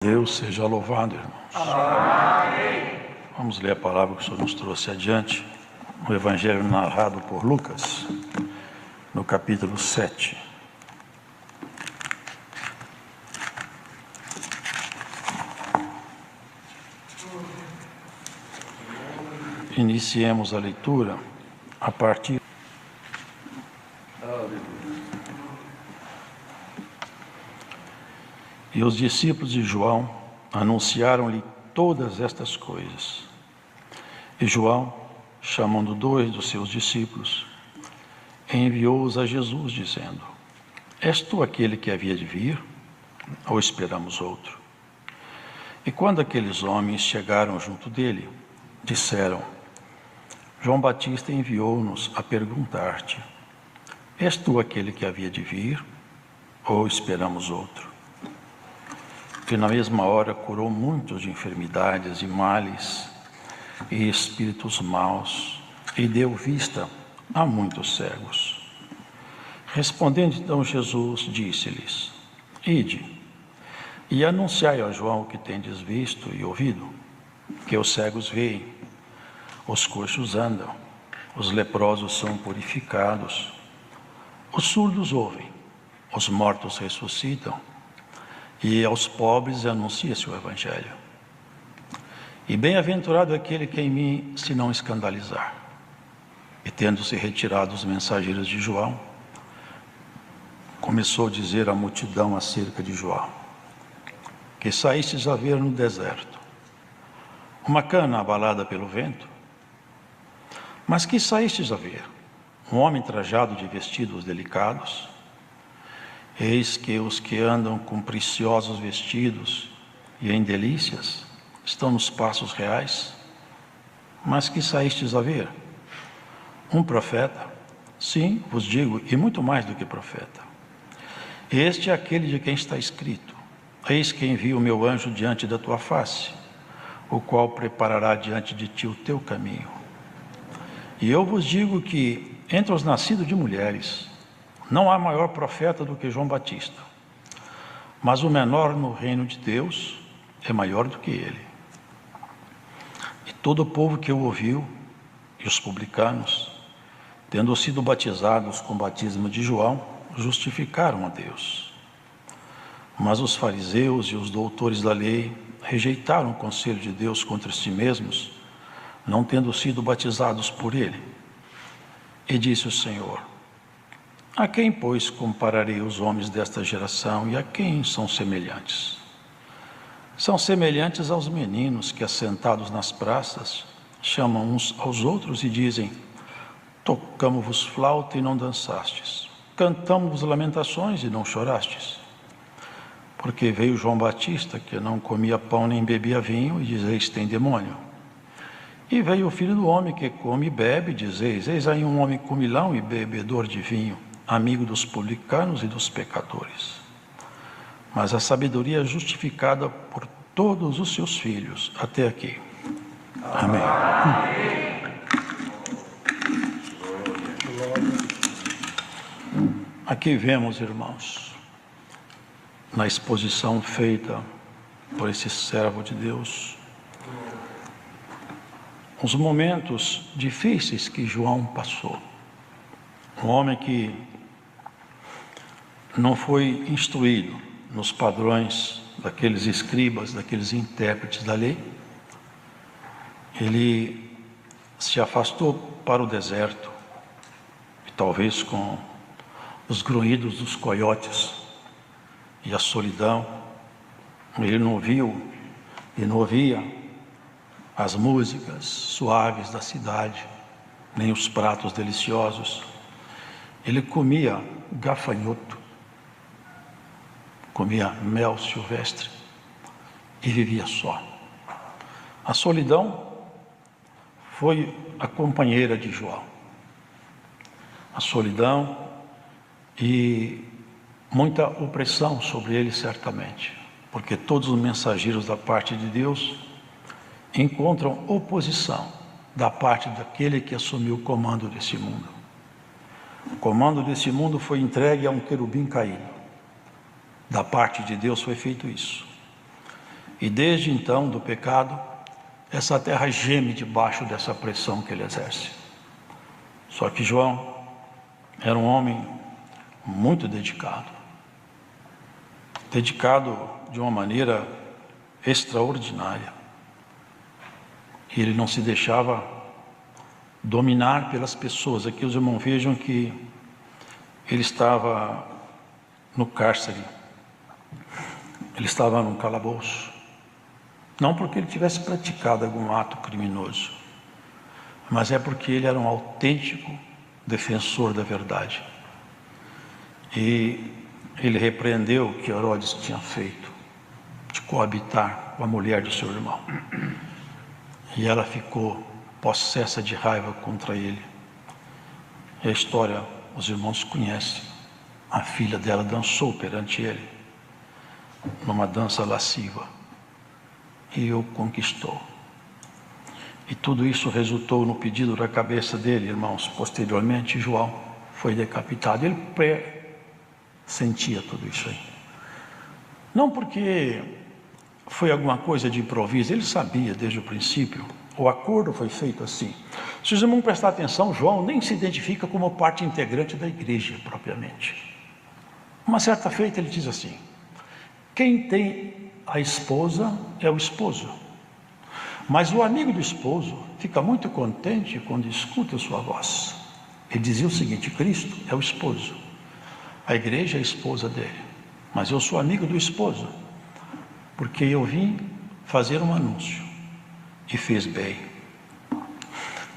Deus seja louvado, irmãos. Amém. Vamos ler a palavra que o Senhor nos trouxe adiante, o Evangelho narrado por Lucas, no capítulo 7. Iniciemos a leitura a partir... E os discípulos de João anunciaram-lhe todas estas coisas. E João, chamando 2 dos seus discípulos, enviou-os a Jesus, dizendo: És tu aquele que havia de vir, ou esperamos outro? E quando aqueles homens chegaram junto dele, disseram: João Batista enviou-nos a perguntar-te: És tu aquele que havia de vir, ou esperamos outro? Que na mesma hora curou muitos de enfermidades e males e espíritos maus, e deu vista a muitos cegos. Respondendo então Jesus, disse-lhes: Ide, e anunciai a João o que tendes visto e ouvido, que os cegos veem, os coxos andam, os leprosos são purificados, os surdos ouvem, os mortos ressuscitam, e aos pobres anuncia-se o Evangelho. E bem-aventurado aquele que em mim se não escandalizar. E tendo-se retirado os mensageiros de João, começou a dizer à multidão acerca de João: que saístes a ver no deserto uma cana abalada pelo vento, mas que saístes a ver um homem trajado de vestidos delicados. Eis que os que andam com preciosos vestidos e em delícias estão nos passos reais. Mas que saístes a ver? Um profeta? Sim, vos digo, e muito mais do que profeta. Este é aquele de quem está escrito: Eis que envio o meu anjo diante da tua face, o qual preparará diante de ti o teu caminho. E eu vos digo que entre os nascidos de mulheres não há maior profeta do que João Batista, mas o menor no reino de Deus é maior do que ele. E todo o povo que o ouviu, e os publicanos, tendo sido batizados com o batismo de João, justificaram a Deus. Mas os fariseus e os doutores da lei rejeitaram o conselho de Deus contra si mesmos, não tendo sido batizados por ele. E disse o Senhor: A quem, pois, compararei os homens desta geração, e a quem são semelhantes? São semelhantes aos meninos que, assentados nas praças, chamam uns aos outros e dizem: Tocamo-vos flauta e não dançastes, cantamo-vos lamentações e não chorastes. Porque veio João Batista, que não comia pão nem bebia vinho, e dizeis: tem demônio. E veio o Filho do Homem, que come e bebe, e dizeis: eis aí um homem comilão e bebedor de vinho, amigo dos publicanos e dos pecadores. Mas a sabedoria é justificada por todos os seus filhos. Até aqui. Amém. Aqui vemos, irmãos, na exposição feita por esse servo de Deus, os momentos difíceis que João passou. Um homem que não foi instruído nos padrões daqueles escribas, daqueles intérpretes da lei. Ele se afastou para o deserto, e talvez com os grunhidos dos coiotes e a solidão. Ele não viu e não ouvia as músicas suaves da cidade, nem os pratos deliciosos. Ele comia gafanhoto, comia mel silvestre e vivia só. A solidão foi a companheira de João. A solidão e muita opressão sobre ele, certamente, porque todos os mensageiros da parte de Deus encontram oposição da parte daquele que assumiu o comando desse mundo. O comando desse mundo foi entregue a um querubim caído. Da parte de Deus foi feito isso. E desde então, do pecado, essa terra geme debaixo dessa pressão que ele exerce. Só que João era um homem muito dedicado de uma maneira extraordinária. E ele não se deixava dominar pelas pessoas. Aqui os irmãos vejam que ele estava no cárcere, ele estava num calabouço, não porque ele tivesse praticado algum ato criminoso, mas é porque ele era um autêntico defensor da verdade. E ele repreendeu o que Herodes tinha feito, de coabitar com a mulher do seu irmão. E ela ficou possessa de raiva contra ele. E a história, os irmãos conhecem. A filha dela dançou perante ele, numa dança lasciva, e o conquistou. E tudo isso resultou no pedido da cabeça dele, irmãos. Posteriormente, João foi decapitado. Ele pressentia tudo isso aí. Não porque foi alguma coisa de improviso, ele sabia desde o princípio. O acordo foi feito assim. Se os irmãos prestar atenção, João nem se identifica como parte integrante da igreja, propriamente. Uma certa feita ele diz assim: quem tem a esposa é o esposo, mas o amigo do esposo fica muito contente quando escuta a sua voz. Ele dizia o seguinte: Cristo é o esposo, a igreja é a esposa dele, mas eu sou amigo do esposo, porque eu vim fazer um anúncio, e fiz bem.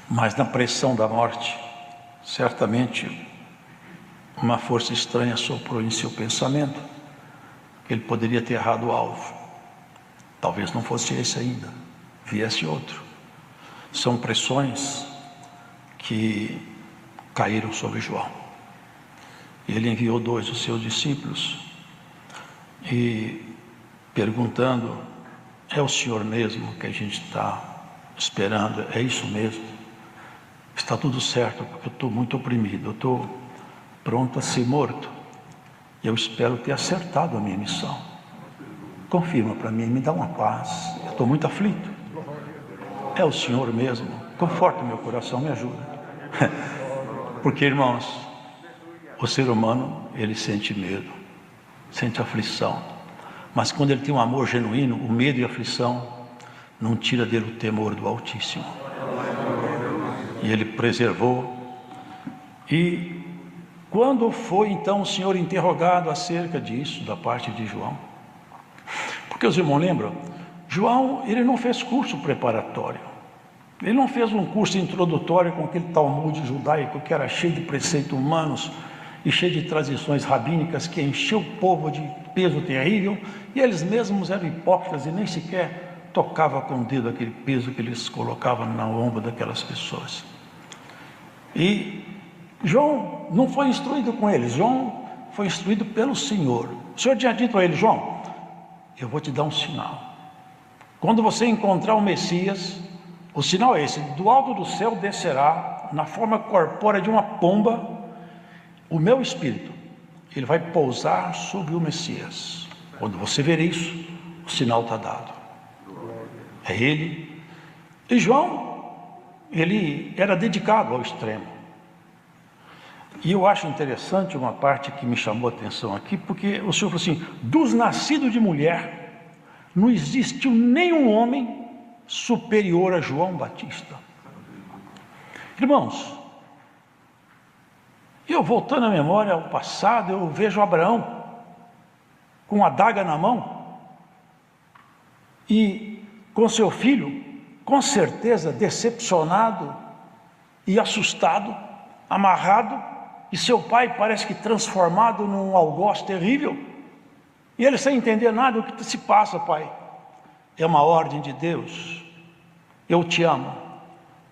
Mas na pressão da morte, certamente uma força estranha soprou em seu pensamento que ele poderia ter errado o alvo. Talvez não fosse esse ainda, viesse outro. São pressões que caíram sobre João. Ele enviou 2 dos seus discípulos e perguntando: é o Senhor mesmo que a gente está esperando? É isso mesmo? Está tudo certo, porque eu estou muito oprimido, eu estou pronto a ser morto. Eu espero ter acertado a minha missão. Confirma para mim, me dá uma paz, eu estou muito aflito. É o Senhor mesmo? Conforta meu coração, me ajuda. Porque, irmãos, o ser humano, ele sente medo, sente aflição. Mas quando ele tem um amor genuíno, o medo e a aflição não tira dele o temor do Altíssimo. E ele preservou. E quando foi então o Senhor interrogado acerca disso, da parte de João? Porque os irmãos lembram? João, ele não fez curso preparatório. Ele não fez um curso introdutório com aquele Talmud judaico que era cheio de preceitos humanos e cheio de tradições rabínicas que encheu o povo de peso terrível, e eles mesmos eram hipócritas e nem sequer tocavam com o dedo aquele peso que eles colocavam na ombro daquelas pessoas. E João não foi instruído com eles, João foi instruído pelo Senhor. O Senhor tinha dito a ele: João, eu vou te dar um sinal. Quando você encontrar o Messias, o sinal é esse: do alto do céu descerá, na forma corpórea de uma pomba, o meu Espírito. Ele vai pousar sobre o Messias. Quando você ver isso, o sinal está dado. É ele. E João, ele era dedicado ao extremo. E eu acho interessante uma parte que me chamou a atenção aqui, porque o Senhor falou assim: dos nascidos de mulher, não existiu nenhum homem superior a João Batista. Irmãos, eu voltando a memória ao passado, eu vejo Abraão com a adaga na mão e com seu filho, com certeza decepcionado e assustado, amarrado, e seu pai parece que transformado num algoz terrível, e ele sem entender nada. O que se passa, pai? É uma ordem de Deus. Eu te amo,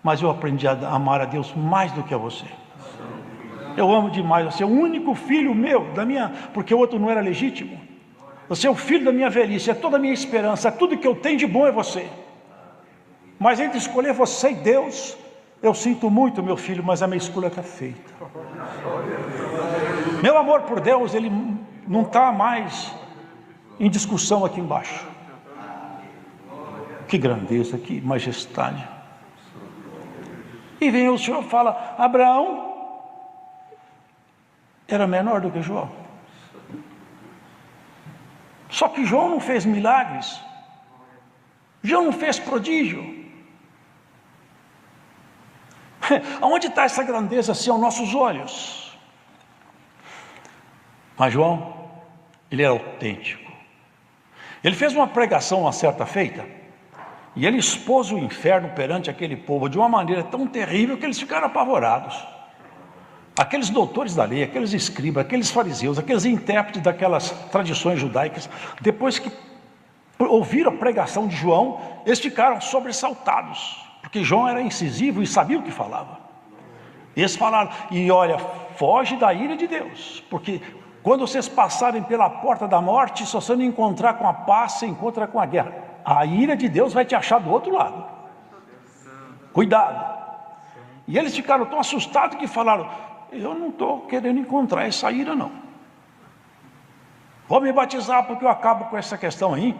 mas eu aprendi a amar a Deus mais do que a você. Eu amo demais você, é o único filho meu, porque o outro não era legítimo. Você é o filho da minha velhice, é toda a minha esperança, tudo que eu tenho de bom é você. Mas entre escolher você e Deus, eu sinto muito, meu filho, mas a minha escolha está feita. Meu amor por Deus, ele não está mais em discussão aqui embaixo. Que grandeza, que majestade. E vem o Senhor e fala: Abraão era menor do que João. Só que João não fez milagres. João não fez prodígio. Aonde está essa grandeza assim aos nossos olhos? Mas João, ele era autêntico. Ele fez uma pregação uma certa feita, e ele expôs o inferno perante aquele povo de uma maneira tão terrível que eles ficaram apavorados. Aqueles doutores da lei, aqueles escribas, aqueles fariseus, aqueles intérpretes daquelas tradições judaicas, depois que ouviram a pregação de João, eles ficaram sobressaltados, porque João era incisivo e sabia o que falava. Eles falaram: e olha, foge da ira de Deus, porque quando vocês passarem pela porta da morte, se você não encontrar com a paz, você encontra com a guerra. A ira de Deus vai te achar do outro lado. Cuidado. E eles ficaram tão assustados que falaram: eu não estou querendo encontrar essa ira não. Vou me batizar porque eu acabo com essa questão aí.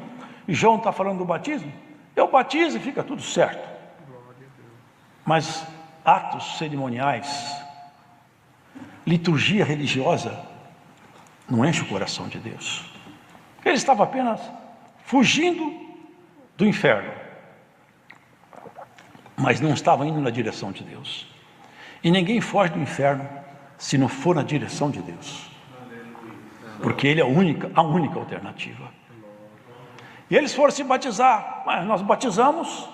E João está falando do batismo. Eu batizo e fica tudo certo. Mas atos cerimoniais, liturgia religiosa, não enche o coração de Deus. Ele estava apenas fugindo do inferno, mas não estava indo na direção de Deus. E ninguém foge do inferno se não for na direção de Deus, porque Ele é a única alternativa. E eles foram se batizar. Mas nós batizamos,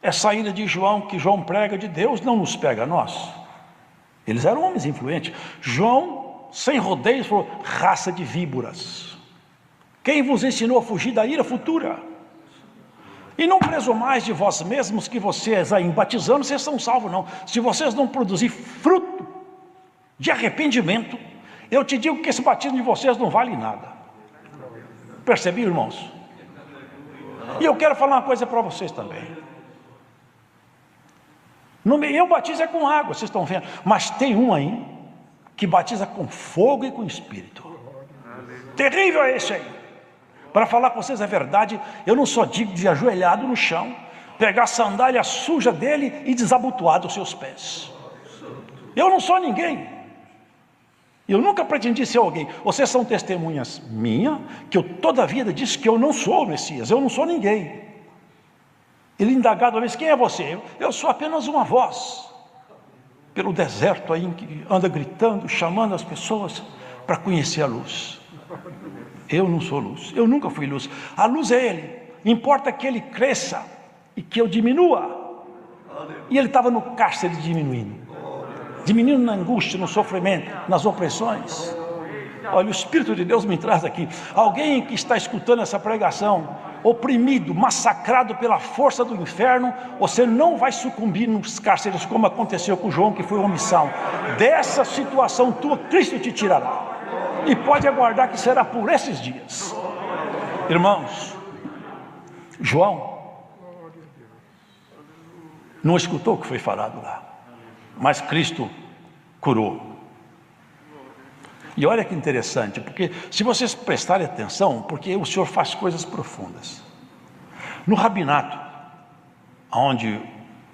essa ira de João, que João prega de Deus, não nos pega a nós. Eles eram homens influentes. João, sem rodeios, falou: raça de víboras, quem vos ensinou a fugir da ira futura? E não presumais de vós mesmos que vocês aí batizando, vocês são salvos, não. Se vocês não produzirem fruto de arrependimento, eu te digo que esse batismo de vocês não vale nada. Percebiam, irmãos? E eu quero falar uma coisa para vocês também. Eu batizo é com água, vocês estão vendo. Mas tem um aí que batiza com fogo e com espírito. Terrível é esse aí. Para falar com vocês a verdade, eu não sou digno de ajoelhado no chão, pegar a sandália suja dele e desabotoar dos seus pés. Eu não sou ninguém. Eu nunca pretendi ser alguém. Vocês são testemunhas minhas, que eu toda a vida disse que eu não sou o Messias, eu não sou ninguém. Ele indagado uma vez: quem é você? Eu sou apenas uma voz pelo deserto aí, que anda gritando, chamando as pessoas para conhecer a luz. Eu não sou luz, eu nunca fui luz. A luz é Ele. Importa que Ele cresça e que eu diminua. E ele estava no cárcere diminuindo na angústia, no sofrimento, nas opressões. Olha, o Espírito de Deus me traz aqui. Alguém que está escutando essa pregação, oprimido, massacrado pela força do inferno, você não vai sucumbir nos cárceres como aconteceu com João, que foi omissão. Dessa situação tua, Cristo te tirará. E pode aguardar que será por esses dias. Irmãos, João não escutou o que foi falado lá, mas Cristo curou. E olha que interessante, porque se vocês prestarem atenção, porque o Senhor faz coisas profundas. No rabinato, onde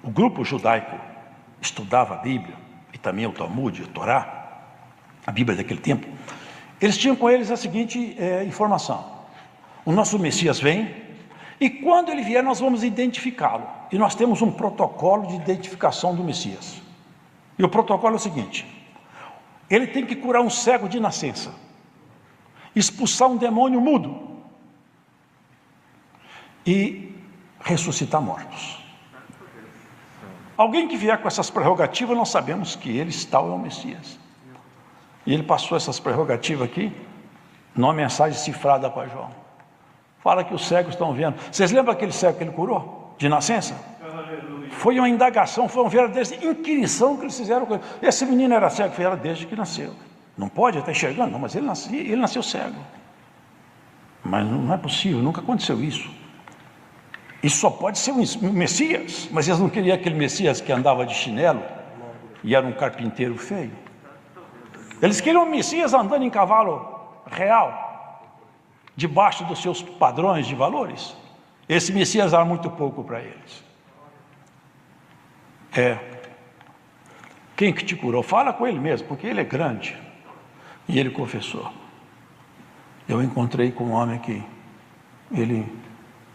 o grupo judaico estudava a Bíblia, e também o Talmud, a Torá, a Bíblia daquele tempo, eles tinham com eles a seguinte informação: o nosso Messias vem, e quando ele vier nós vamos identificá-lo. E nós temos um protocolo de identificação do Messias. E o protocolo é o seguinte: ele tem que curar um cego de nascença, expulsar um demônio mudo e ressuscitar mortos. Alguém que vier com essas prerrogativas, nós sabemos que ele tal é o Messias. E ele passou essas prerrogativas aqui, numa mensagem cifrada para João. Fala que os cegos estão vendo. Vocês lembram aquele cego que ele curou, de nascença? Foi uma indagação, foi uma verdadeira inquirição que eles fizeram com ele. Esse menino era cego, era desde que nasceu. Não pode estar enxergando, não, mas ele nasceu cego. Mas não é possível, nunca aconteceu isso. Isso só pode ser um Messias. Mas eles não queriam aquele Messias que andava de chinelo e era um carpinteiro feio. Eles queriam um Messias andando em cavalo real, debaixo dos seus padrões de valores. Esse Messias era muito pouco para eles. Quem que te curou? Fala com ele mesmo, porque ele é grande. E ele confessou. Eu encontrei com um homem que ele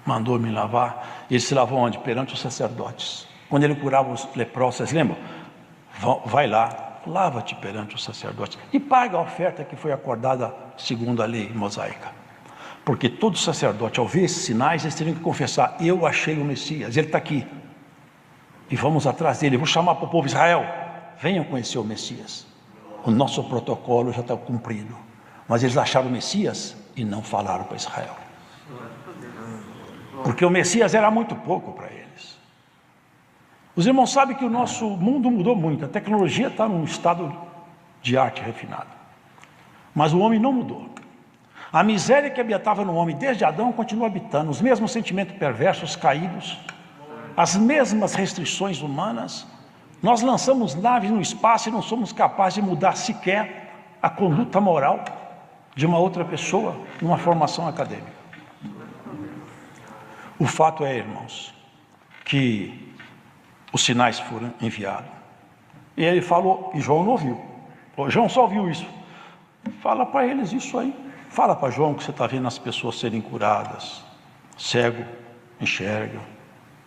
mandou me lavar. Ele se lavou onde? Perante os sacerdotes. Quando ele curava os leprosos, vocês lembram? Vai lá, lava-te perante os sacerdotes e paga a oferta que foi acordada segundo a lei mosaica. Porque todo sacerdote, ao ver esses sinais, eles teriam que confessar: eu achei o Messias, ele está aqui. E vamos atrás dele. Eu vou chamar para o povo de Israel: venham conhecer o Messias. O nosso protocolo já está cumprido. Mas eles acharam o Messias e não falaram para Israel. Porque o Messias era muito pouco para eles. Os irmãos sabem que o nosso mundo mudou muito. A tecnologia está num estado de arte refinado. Mas o homem não mudou. A miséria que habitava no homem desde Adão continua habitando. Os mesmos sentimentos perversos, caídos, as mesmas restrições humanas. Nós lançamos naves no espaço e não somos capazes de mudar sequer a conduta moral de uma outra pessoa numa formação acadêmica. O fato é, irmãos, que os sinais foram enviados. E ele falou, e João não ouviu. João só ouviu isso. Fala para eles isso aí. Fala para João que você está vendo as pessoas serem curadas. Cego enxerga,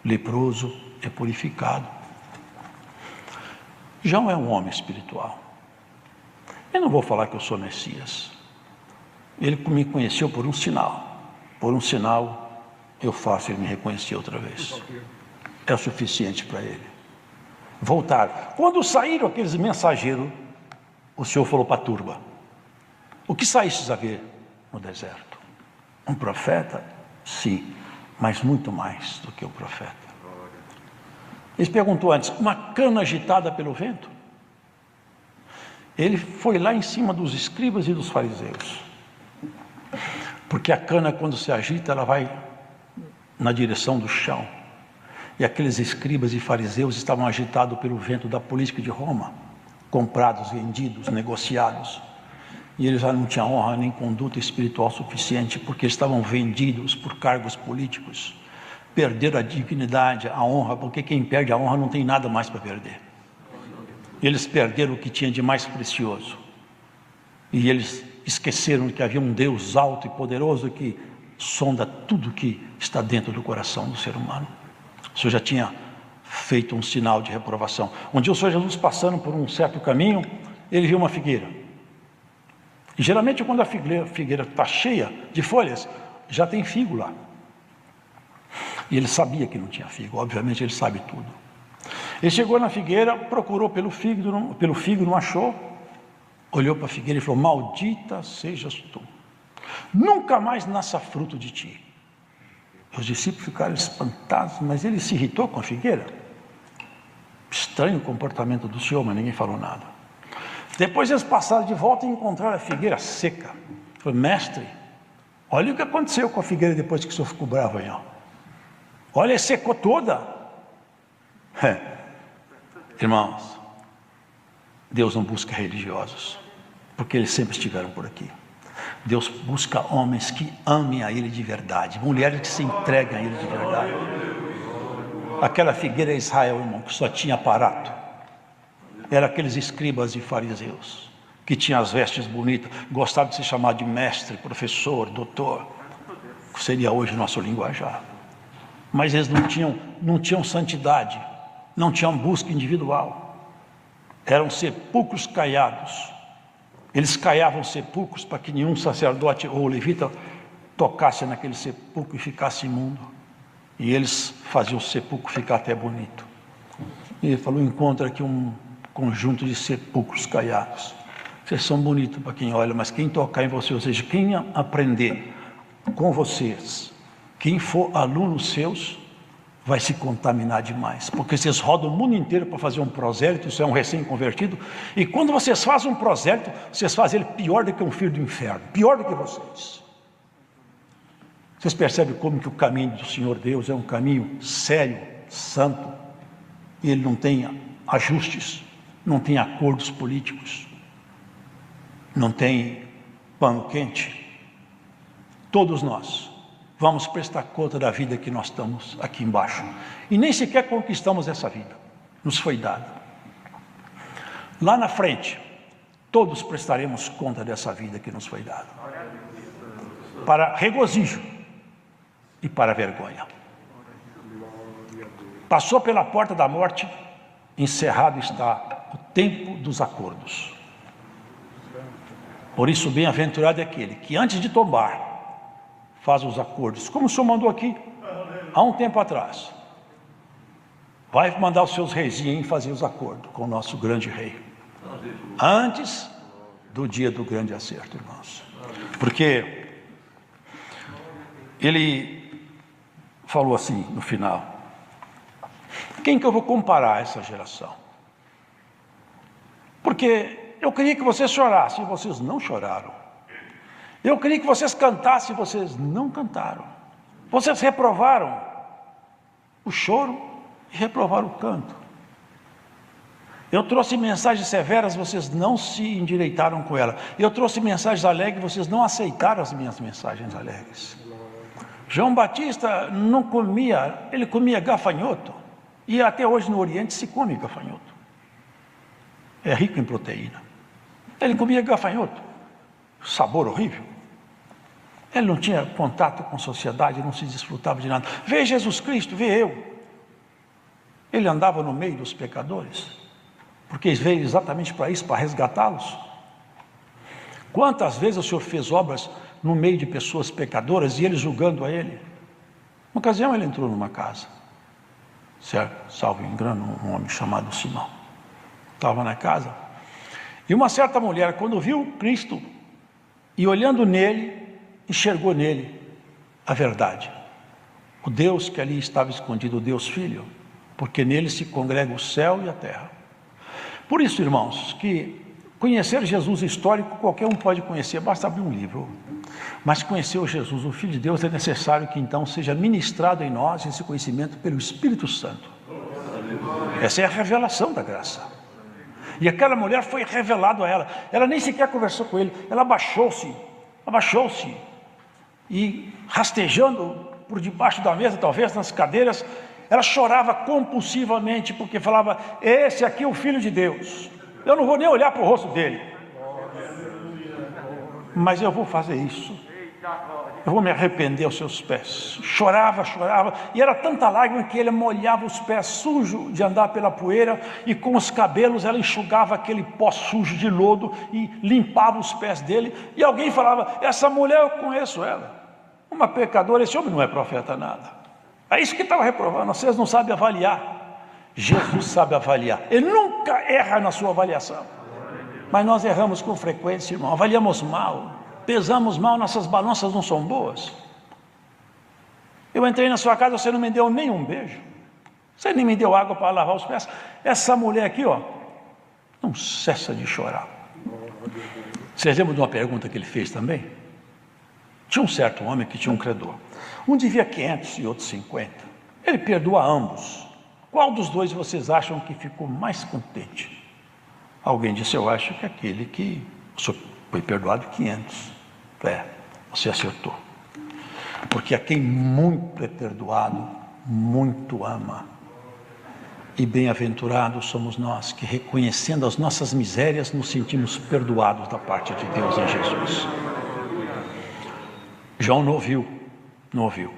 leproso é purificado. João é um homem espiritual. Eu não vou falar que eu sou Messias. Ele me conheceu por um sinal. Por um sinal eu faço ele me reconhecer outra vez. É o suficiente para ele. Voltar. Quando saíram aqueles mensageiros, o Senhor falou para a turba: o que saístes a ver no deserto? Um profeta? Sim, mas muito mais do que o profeta. Ele perguntou antes: uma cana agitada pelo vento? Ele foi lá em cima dos escribas e dos fariseus. Porque a cana, quando se agita, ela vai na direção do chão. E aqueles escribas e fariseus estavam agitados pelo vento da política de Roma, comprados, vendidos, negociados. E eles já não tinham honra nem conduta espiritual suficiente, porque estavam vendidos por cargos políticos. Perderam a dignidade, a honra, porque quem perde a honra não tem nada mais para perder. Eles perderam o que tinha de mais precioso. E eles esqueceram que havia um Deus alto e poderoso que sonda tudo que está dentro do coração do ser humano. O Senhor já tinha feito um sinal de reprovação. Um dia o Senhor Jesus, passando por um certo caminho, ele viu uma figueira. E geralmente quando a figueira está cheia de folhas, já tem figo lá. E ele sabia que não tinha figo, obviamente ele sabe tudo. Ele chegou na figueira, procurou pelo figo, não achou. Olhou para a figueira e falou: maldita sejas tu, nunca mais nasça fruto de ti. Os discípulos ficaram espantados, mas ele se irritou com a figueira. Estranho o comportamento do Senhor, mas ninguém falou nada. Depois eles passaram de volta e encontraram a figueira seca. Falei: mestre, olha o que aconteceu com a figueira depois que o Senhor ficou bravo aí, ó. Olha, secou toda. Irmãos, Deus não busca religiosos, porque eles sempre estiveram por aqui. Deus busca homens que amem a Ele de verdade, mulheres que se entregam a Ele de verdade. Aquela figueira é Israel, irmão, que só tinha aparato. Era aqueles escribas e fariseus, que tinham as vestes bonitas, gostavam de se chamar de mestre, professor, doutor, que seria hoje nosso linguajar. Mas eles não tinham santidade, não tinham busca individual. Eram sepulcros caiados. Eles caiavam sepulcros para que nenhum sacerdote ou levita tocasse naquele sepulcro e ficasse imundo. E eles faziam o sepulcro ficar até bonito. E ele falou: encontra aqui um conjunto de sepulcros caiados. Vocês são bonitos para quem olha, mas quem tocar em vocês, ou seja, quem aprender com vocês, quem for aluno seus, vai se contaminar demais, porque vocês rodam o mundo inteiro para fazer um prosélito. Isso é um recém-convertido, e quando vocês fazem um prosélito, vocês fazem ele pior do que um filho do inferno, pior do que vocês. Vocês percebem como que o caminho do Senhor Deus é um caminho sério, santo, e ele não tem ajustes, não tem acordos políticos, não tem pano quente. Todos nós vamos prestar conta da vida que nós estamos aqui embaixo. E nem sequer conquistamos essa vida, nos foi dada. Lá na frente, todos prestaremos conta dessa vida que nos foi dada, para regozijo e para vergonha. Passou pela porta da morte, encerrado está o tempo dos acordos. Por isso, bem-aventurado é aquele que antes de tombar, faz os acordos, como o Senhor mandou aqui, há um tempo atrás. Vai mandar os seus reizinhos fazer os acordos com o nosso grande rei, antes do dia do grande acerto, irmãos. Porque ele falou assim no final: quem que eu vou comparar essa geração? Porque eu queria que vocês chorassem e vocês não choraram. Eu queria que vocês cantassem e vocês não cantaram. Vocês reprovaram o choro e reprovaram o canto. Eu trouxe mensagens severas, vocês não se endireitaram com ela. Eu trouxe mensagens alegres, vocês não aceitaram as minhas mensagens alegres. João Batista não comia, ele comia gafanhoto. E até hoje no Oriente se come gafanhoto. É rico em proteína. Ele comia gafanhoto. Sabor horrível. Ele não tinha contato com a sociedade, não se desfrutava de nada. Vê Jesus Cristo, vê eu. Ele andava no meio dos pecadores, porque veio exatamente para isso, para resgatá-los. Quantas vezes o Senhor fez obras no meio de pessoas pecadoras e eles julgando a Ele? Uma ocasião ele entrou numa casa, certo? Salvo engano, um homem chamado Simão. Estava na casa. E uma certa mulher, quando viu Cristo e olhando nele, enxergou nele a verdade. O Deus que ali estava escondido, o Deus Filho, porque nele se congrega o céu e a terra. Por isso, irmãos, que conhecer Jesus histórico, qualquer um pode conhecer, basta abrir um livro. Mas conhecer o Jesus, o Filho de Deus, é necessário que então seja ministrado em nós esse conhecimento pelo Espírito Santo. Essa é a revelação da graça. E aquela mulher foi revelado a ela. Ela nem sequer conversou com ele. Ela abaixou-se e rastejando por debaixo da mesa, talvez nas cadeiras, ela chorava compulsivamente, porque falava: esse aqui é o Filho de Deus. Eu não vou nem olhar para o rosto dele, mas eu vou fazer isso. Eu vou me arrepender aos seus pés. Chorava, e era tanta lágrima que ele molhava os pés sujos de andar pela poeira, e com os cabelos ela enxugava aquele pó sujo de lodo e limpava os pés dele. E alguém falava: essa mulher eu conheço ela, uma pecadora, esse homem não é profeta nada. É isso que estava reprovando. Vocês não sabem avaliar. Jesus sabe avaliar, ele nunca erra na sua avaliação, mas nós erramos com frequência, irmão. Avaliamos mal, pesamos mal, nossas balanças não são boas. Eu entrei na sua casa, você não me deu nem um beijo, você nem me deu água para lavar os pés. Essa mulher aqui, ó, não cessa de chorar. Vocês lembram de uma pergunta que ele fez também? Tinha um certo homem que tinha um credor, um devia 500 e outro 50. Ele perdoa ambos. Qual dos dois vocês acham que ficou mais contente? Alguém disse: eu acho que aquele que o senhor foi perdoado 500. Você acertou. Porque a quem muito é perdoado, muito ama. E bem-aventurados somos nós, que reconhecendo as nossas misérias, nos sentimos perdoados da parte de Deus em Jesus. João não ouviu,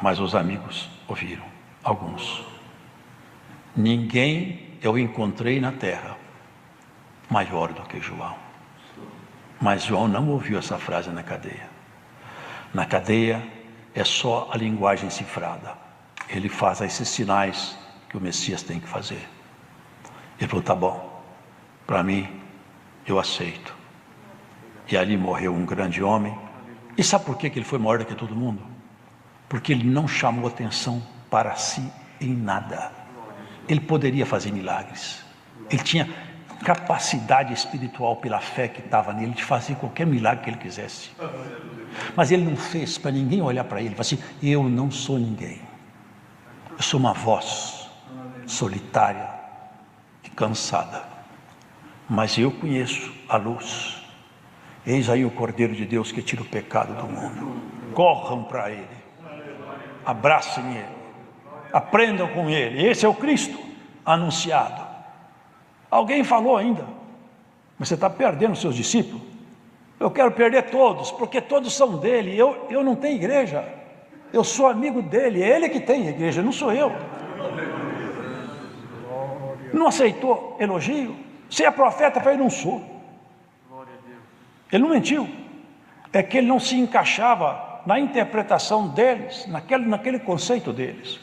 mas os amigos ouviram, alguns. Ninguém eu encontrei na terra maior do que João. Mas João não ouviu essa frase na cadeia. Na cadeia é só a linguagem cifrada. Ele faz esses sinais que o Messias tem que fazer. Ele falou: tá bom, para mim eu aceito. E ali morreu um grande homem. E sabe por que ele foi maior do que todo mundo? Porque ele não chamou atenção para si em nada. Ele poderia fazer milagres. Ele tinha capacidade espiritual pela fé que estava nele de fazer qualquer milagre que ele quisesse. Mas ele não fez para ninguém olhar para ele e falar assim: eu não sou ninguém. Eu sou uma voz solitária e cansada. Mas eu conheço a luz. Eis aí o Cordeiro de Deus que tira o pecado do mundo. Corram para Ele, abracem Ele, aprendam com Ele. Esse é o Cristo anunciado. Alguém falou ainda, mas você está perdendo seus discípulos. Eu quero perder todos, porque todos são dele. Eu não tenho igreja, eu sou amigo dele, é ele que tem igreja, não sou eu. Não aceitou elogio? Se é profeta, eu não sou. Ele não mentiu, é que ele não se encaixava na interpretação deles, naquele conceito deles.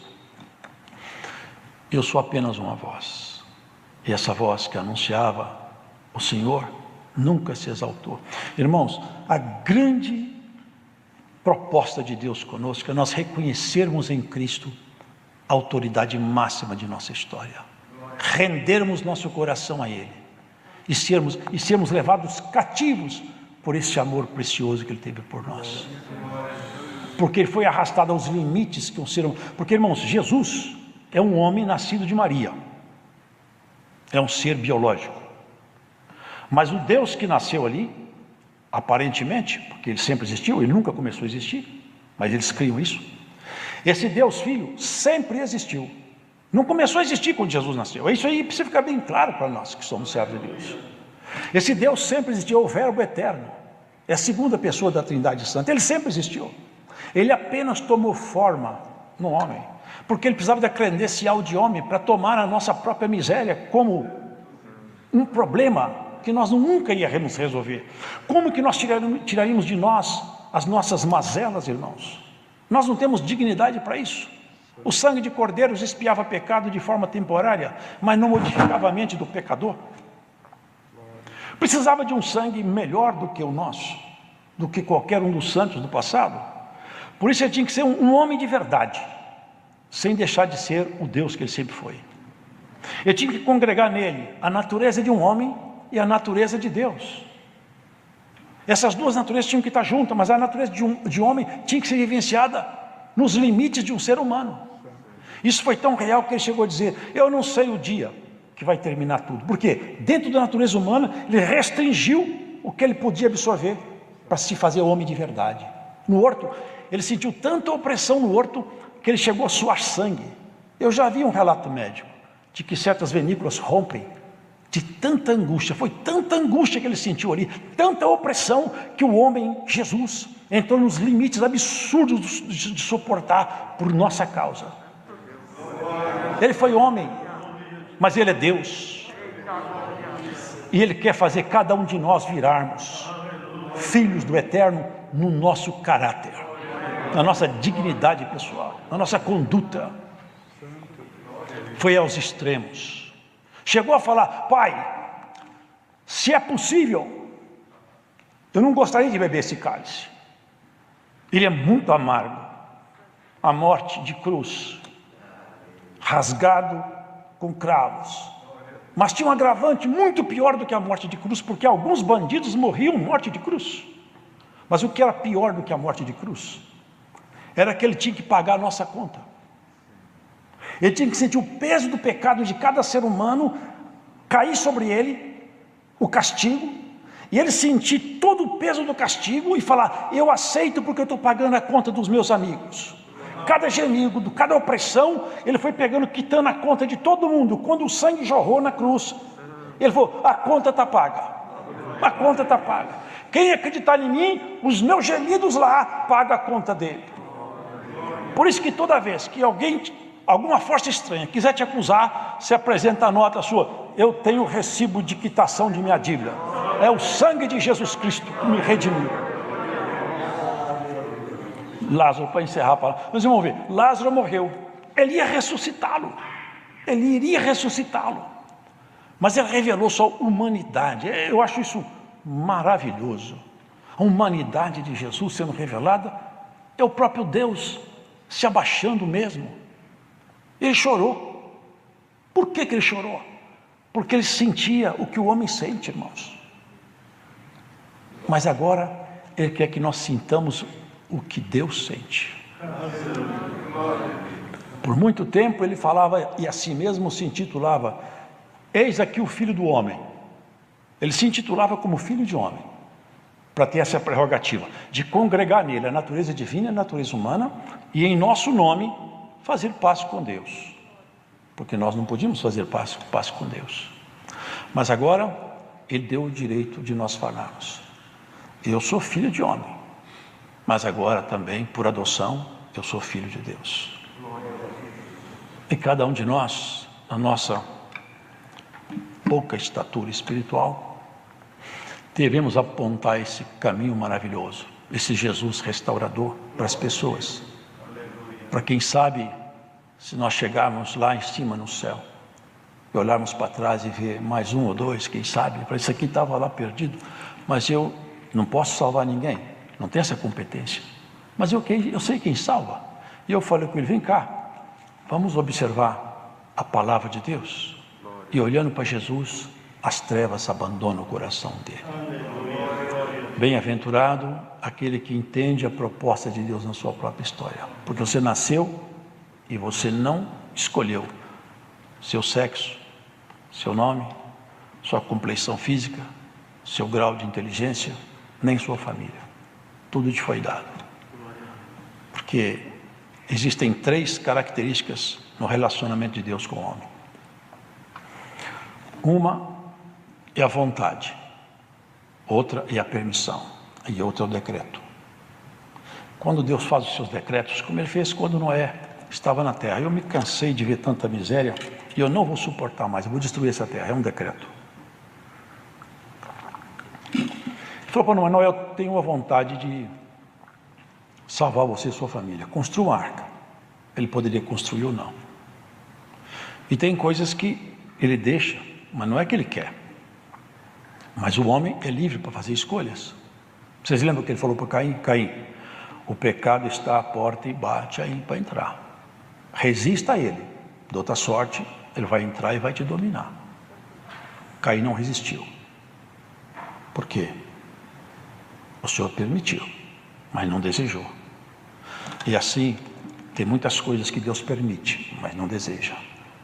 Eu sou apenas uma voz, e essa voz que anunciava o Senhor nunca se exaltou. Irmãos, a grande proposta de Deus conosco é nós reconhecermos em Cristo a autoridade máxima de nossa história, rendermos nosso coração a Ele e sermos levados cativos por esse amor precioso que Ele teve por nós, porque Ele foi arrastado aos limites que um ser humano. Porque, irmãos, Jesus é um homem nascido de Maria, é um ser biológico, mas o Deus que nasceu ali, aparentemente, porque Ele sempre existiu, Ele nunca começou a existir, mas eles criam isso, esse Deus Filho sempre existiu, não começou a existir quando Jesus nasceu. Isso aí precisa ficar bem claro para nós que somos servos de Deus. Esse Deus sempre existiu, é o Verbo eterno, é a segunda pessoa da Trindade Santa. Ele sempre existiu, Ele apenas tomou forma no homem, porque Ele precisava da credencial de homem para tomar a nossa própria miséria como um problema que nós nunca íamos resolver. Como que nós tiraríamos de nós as nossas mazelas, irmãos? Nós não temos dignidade para isso. O sangue de cordeiros expiava pecado de forma temporária, mas não modificava a mente do pecador. Precisava de um sangue melhor do que o nosso, do que qualquer um dos santos do passado. Por isso ele tinha que ser um homem de verdade, sem deixar de ser o Deus que ele sempre foi. Ele tinha que congregar nele a natureza de um homem e a natureza de Deus. Essas duas naturezas tinham que estar juntas, mas a natureza de homem tinha que ser vivenciada nos limites de um ser humano. Isso foi tão real que ele chegou a dizer: eu não sei o dia que vai terminar tudo, porque dentro da natureza humana ele restringiu o que ele podia absorver para se fazer homem de verdade. No horto, ele sentiu tanta opressão no horto que ele chegou a suar sangue. Eu já vi um relato médico de que certas venículas rompem de tanta angústia. Foi tanta angústia que ele sentiu ali, tanta opressão, que o homem Jesus entrou nos limites absurdos de suportar por nossa causa. Ele foi homem, mas ele é Deus, e ele quer fazer cada um de nós virarmos filhos do Eterno no nosso caráter, na nossa dignidade pessoal, na nossa conduta. Foi aos extremos. Chegou a falar: Pai, se é possível, eu não gostaria de beber esse cálice, ele é muito amargo. A morte de cruz, rasgado com cravos. Mas tinha um agravante muito pior do que a morte de cruz, porque alguns bandidos morriam morte de cruz. Mas o que era pior do que a morte de cruz era que ele tinha que pagar a nossa conta. Ele tinha que sentir o peso do pecado de cada ser humano cair sobre ele, o castigo, e ele sentir todo o peso do castigo e falar: eu aceito, porque eu estou pagando a conta dos meus amigos. Cada gemido, cada opressão, ele foi pegando, quitando a conta de todo mundo. Quando o sangue jorrou na cruz, ele falou: a conta está paga, a conta está paga. Quem acreditar em mim, os meus gemidos lá, paga a conta dele. Por isso que toda vez que alguém, alguma força estranha quiser te acusar, se apresenta a nota sua: eu tenho recibo de quitação de minha dívida, é o sangue de Jesus Cristo que me redimiu. Lázaro, para encerrar a palavra, mas vamos ver, Lázaro morreu, ele ia ressuscitá-lo, ele iria ressuscitá-lo, mas ele revelou sua humanidade. Eu acho isso maravilhoso. A humanidade de Jesus sendo revelada é o próprio Deus se abaixando mesmo. Ele chorou. Por que ele chorou? Porque ele sentia o que o homem sente, irmãos. Mas agora ele quer que nós sintamos o que Deus sente. Por muito tempo ele falava, e a si mesmo se intitulava: eis aqui o Filho do Homem. Ele se intitulava como Filho de Homem. para ter essa prerrogativa de congregar nele a natureza divina e a natureza humana, e em nosso nome fazer paz com Deus, porque nós não podíamos fazer paz com Deus. Mas agora ele deu o direito de nós falarmos: eu sou filho de homem, mas agora também, por adoção, eu sou filho de Deus. E cada um de nós, na nossa pouca estatura espiritual, devemos apontar esse caminho maravilhoso, esse Jesus restaurador para as pessoas. Para quem sabe, se nós chegarmos lá em cima no céu, e olharmos para trás e ver mais um ou dois, quem sabe, para isso aqui estava lá perdido, mas eu não posso salvar ninguém, não tenho essa competência, mas eu sei quem salva. E eu falei com ele: vem cá, vamos observar a palavra de Deus. E olhando para Jesus, as trevas abandonam o coração dele. Bem-aventurado aquele que entende a proposta de Deus na sua própria história, porque você nasceu e você não escolheu seu sexo, seu nome, sua compleição física, seu grau de inteligência, nem sua família. Tudo te foi dado. Porque existem 3 características no relacionamento de Deus com o homem. Uma é a vontade, outra é a permissão, e outra é o decreto. Quando Deus faz os seus decretos, como ele fez quando Noé estava na terra: eu me cansei de ver tanta miséria e eu não vou suportar mais, eu vou destruir essa terra. É um decreto. Ele falou para Noé: Noé, eu tenho a vontade de salvar você e sua família, construa uma arca. Ele poderia construir ou não. E tem coisas que ele deixa, mas não é que ele quer. Mas o homem é livre para fazer escolhas. Vocês lembram que ele falou para Caim? Caim, o pecado está à porta e bate aí para entrar. Resista a ele, de outra sorte, ele vai entrar e vai te dominar. Caim não resistiu. Por quê? O Senhor permitiu, mas não desejou. E assim, tem muitas coisas que Deus permite, mas não deseja.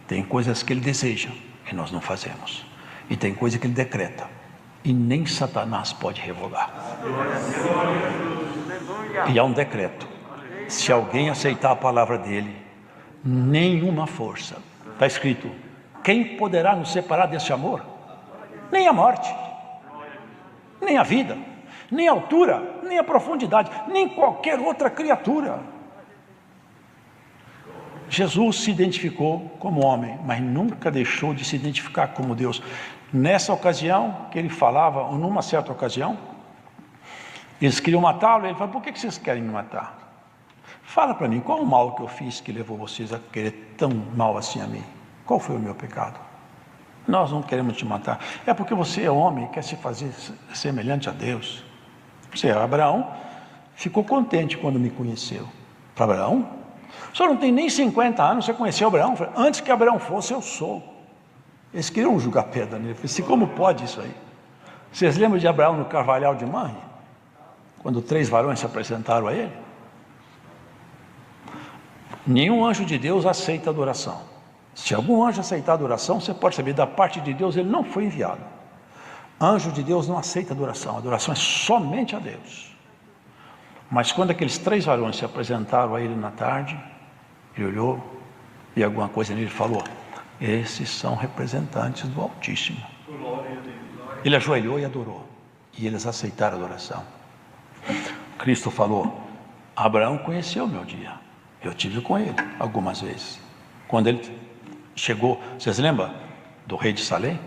Tem coisas que Ele deseja e nós não fazemos. E tem coisa que Ele decreta e nem Satanás pode revogar. E há um decreto: se alguém aceitar a palavra dele, nenhuma força, está escrito, quem poderá nos separar desse amor? Nem a morte, nem a vida, nem a altura, nem a profundidade, nem qualquer outra criatura. Jesus se identificou como homem, mas nunca deixou de se identificar como Deus. Nessa ocasião que ele falava, ou numa certa ocasião, eles queriam matá-lo, ele falou: por que vocês querem me matar? Fala para mim, qual o mal que eu fiz que levou vocês a querer tão mal assim a mim? Qual foi o meu pecado? Nós não queremos te matar. É porque você é homem e quer se fazer semelhante a Deus. Você, Abraão, ficou contente quando me conheceu. Para Abraão, o senhor não tem nem 50 anos, você conheceu Abraão? Antes que Abraão fosse, eu sou. Eles queriam jogar pedra nele. Eu falei: como pode isso aí? Vocês lembram de Abraão no carvalhal de Manre? Quando 3 varões se apresentaram a ele? Nenhum anjo de Deus aceita adoração. Se algum anjo aceitar adoração, você pode saber, da parte de Deus ele não foi enviado. Anjo de Deus não aceita adoração, a adoração é somente a Deus. Mas quando aqueles 3 varões se apresentaram a ele na tarde, ele olhou e alguma coisa nele falou: esses são representantes do Altíssimo. Ele ajoelhou e adorou, e eles aceitaram a adoração. Cristo falou: Abraão conheceu o meu dia, eu tive com ele algumas vezes. Quando ele chegou, vocês lembram do rei de Salém?